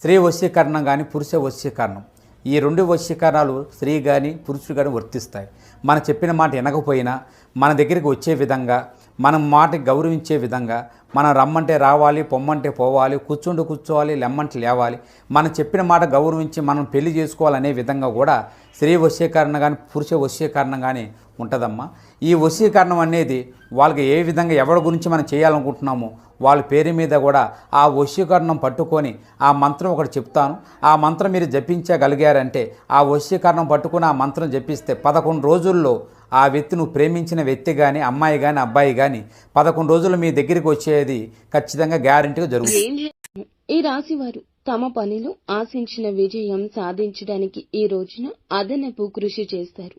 స్త్రీ వశీకరణం కానీ పురుష వశీకరణం, ఈ రెండు వశీకరణాలు స్త్రీ కానీ పురుషుడు కానీ వర్తిస్తాయి. మనం చెప్పిన మాట వినకపోయినా మన దగ్గరికి వచ్చే విధంగా, మనం మాటకి గౌరవించే విధంగా, మనం రమ్మంటే రావాలి, పొమ్మంటే పోవాలి, కూర్చోవాలి, లెమ్మంటే లేవాలి, మనం చెప్పిన మాట గౌరవించి మనం పెళ్లి చేసుకోవాలనే విధంగా కూడా స్త్రీ వశీకరణ కానీ పురుష వశీకరణం కానీ ఉంటుందమ్మా. ఈ వశీకరణం అనేది వాళ్ళకి ఏ విధంగా ఎవరి గురించి మనం చేయాలనుకుంటున్నామో వాళ్ళ పేరు మీద కూడా ఆ వశీకరణం పట్టుకొని ఆ మంత్రం ఒకటి చెప్తాను. ఆ మంత్రం మీరు జపించగలిగారంటే ఆ వశీకరణం పట్టుకొని ఆ మంత్రం జపిస్తే 11 రోజుల్లో ఆ వ్యక్తి, నువ్వు ప్రేమించిన వ్యక్తి కానీ అమ్మాయి కానీ అబ్బాయి కానీ 11 రోజులు మీ దగ్గరికి వచ్చేది ఖచ్చితంగా గ్యారెంటీగా జరుగుతుంది. ఈ రాశి వారు తమ పనిలో ఆశించిన విజయం సాధించడానికి ఈ రోజున అదనపు కృషి చేస్తారు.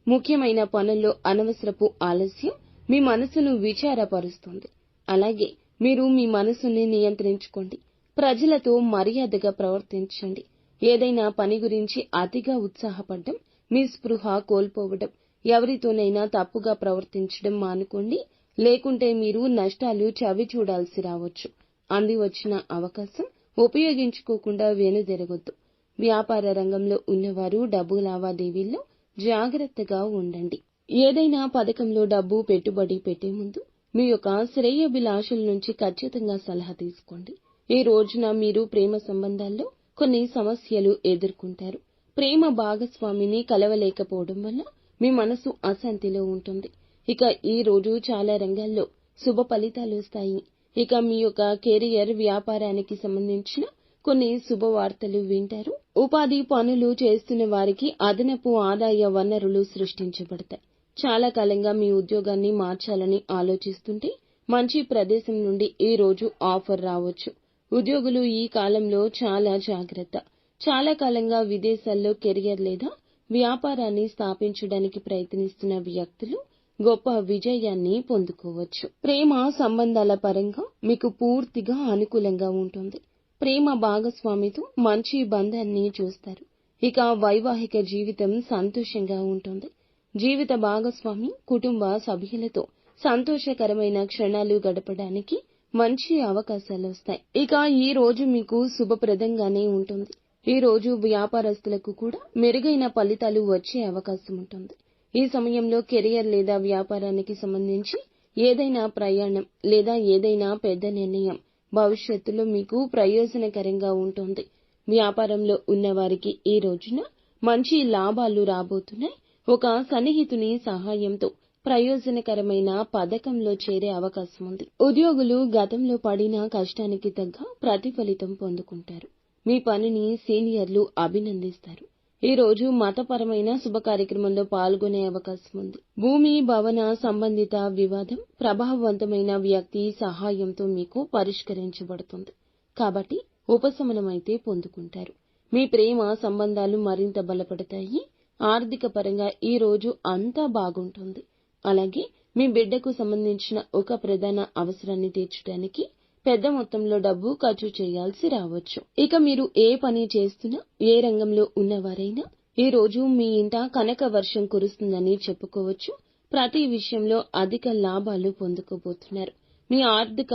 ముఖ్యమైన పనుల్లో అనవసరపు ఆలస్యం మీ మనసును విచారపరుస్తుంది. అలాగే మీరు మీ మనసుని నియంత్రించుకోండి. ప్రజలతో మర్యాదగా ప్రవర్తించండి. ఏదైనా పని గురించి అతిగా ఉత్సాహపడడం, మీ స్పృహ కోల్పోవడం, ఎవరితోనైనా తప్పుగా ప్రవర్తించడం మానుకోండి. లేకుంటే మీరు నష్టాలు చవి చూడాల్సి రావచ్చు. అంది వచ్చిన అవకాశం ఉపయోగించుకోకుండా వెనుదిరగొద్దు. వ్యాపార రంగంలో ఉన్నవారు డబ్బు లావాదేవీల్లో జాగ్రత్తగా ఉండండి. ఏదైనా పథకంలో డబ్బు పెట్టుబడి పెట్టే ముందు మీ యొక్క శ్రేయోభిలాషుల నుంచి ఖచ్చితంగా సలహా తీసుకోండి. ఈ రోజున మీరు ప్రేమ సంబంధాల్లో కొన్ని సమస్యలు ఎదుర్కొంటారు. ప్రేమ భాగస్వామిని కలవలేకపోవడం వల్ల మీ మనసు అశాంతిలో ఉంటుంది. ఇక ఈ రోజు చాలా రంగాల్లో శుభ ఫలితాలు వస్తాయి. ఇక మీ యొక్క కెరియర్, వ్యాపారానికి సంబంధించిన కొన్ని శుభవార్తలు వింటారు. ఉపాధి పనులు చేస్తున్న వారికి అదనపు ఆదాయ వనరులు సృష్టించబడతాయి. చాలా కాలంగా మీ ఉద్యోగాన్ని మార్చాలని ఆలోచిస్తుంటే మంచి ప్రదేశం నుండి ఈ రోజు ఆఫర్ రావచ్చు. ఉద్యోగులు ఈ కాలంలో చాలా జాగ్రత్త. చాలా కాలంగా విదేశాల్లో కెరియర్ లేదా వ్యాపారాన్ని స్థాపించడానికి ప్రయత్నిస్తున్న వ్యక్తులు గొప్ప విజయాన్ని పొందుకోవచ్చు. ప్రేమ సంబంధాల పరంగా మీకు పూర్తిగా అనుకూలంగా ఉంటుంది. ప్రేమ భాగస్వామితో మంచి బంధాన్ని చూస్తారు. ఇక వైవాహిక జీవితం సంతోషంగా ఉంటుంది. జీవిత భాగస్వామి, కుటుంబ సభ్యులతో సంతోషకరమైన క్షణాలు గడపడానికి మంచి అవకాశాలు వస్తాయి. ఇక ఈ రోజు మీకు శుభప్రదంగానే ఉంటుంది. ఈ రోజు వ్యాపారస్తులకు కూడా మెరుగైన ఫలితాలు వచ్చే అవకాశం ఉంటుంది. ఈ సమయంలో కెరియర్ లేదా వ్యాపారానికి సంబంధించి ఏదైనా ప్రయాణం లేదా ఏదైనా పెద్ద నిర్ణయం భవిష్యత్తులో మీకు ప్రయోజనకరంగా ఉంటుంది. వ్యాపారంలో ఉన్నవారికి ఈ రోజున మంచి లాభాలు రాబోతున్నాయి. ఒక సన్నిహితుని సహాయంతో ప్రయోజనకరమైన పథకంలో చేరే అవకాశం ఉంది. ఉద్యోగులు గతంలో పడిన కష్టానికి తగ్గ ప్రతిఫలితం పొందుకుంటారు. మీ పనిని సీనియర్లు అభినందిస్తారు. ఈ రోజు మతపరమైన శుభ కార్యక్రమంలో పాల్గొనే అవకాశం ఉంది. భూమి, భవన సంబంధిత వివాదం ప్రభావవంతమైన వ్యక్తి సహాయంతో మీకు పరిష్కరించబడుతుంది. కాబట్టి ఉపశమనమైతే పొందుకుంటారు. మీ ప్రేమ సంబంధాలు మరింత బలపడతాయి. ఆర్థిక పరంగా ఈ రోజు అంతా బాగుంటుంది. అలాగే మీ బిడ్డకు సంబంధించిన ఒక ప్రధాన అవసరాన్ని తీర్చడానికి పెద్ద మొత్తంలో డబ్బు ఖర్చు చేయాల్సి రావచ్చు. ఇక మీరు ఏ పని చేస్తున్నా, ఏ రంగంలో ఉన్నవారైనా ఈ రోజు మీ ఇంట కనక వర్షం కురుస్తుందని చెప్పుకోవచ్చు. ప్రతి విషయంలో అధిక లాభాలు పొందుకోబోతున్నారు. మీ ఆర్థిక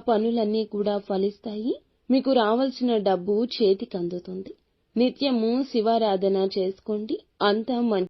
పనులన్నీ కూడా ఫలిస్తాయి. మీకు రావాల్సిన డబ్బు చేతికి అందుతుంది. నిత్యము శివారాధన చేసుకోండి. అంతా మంచి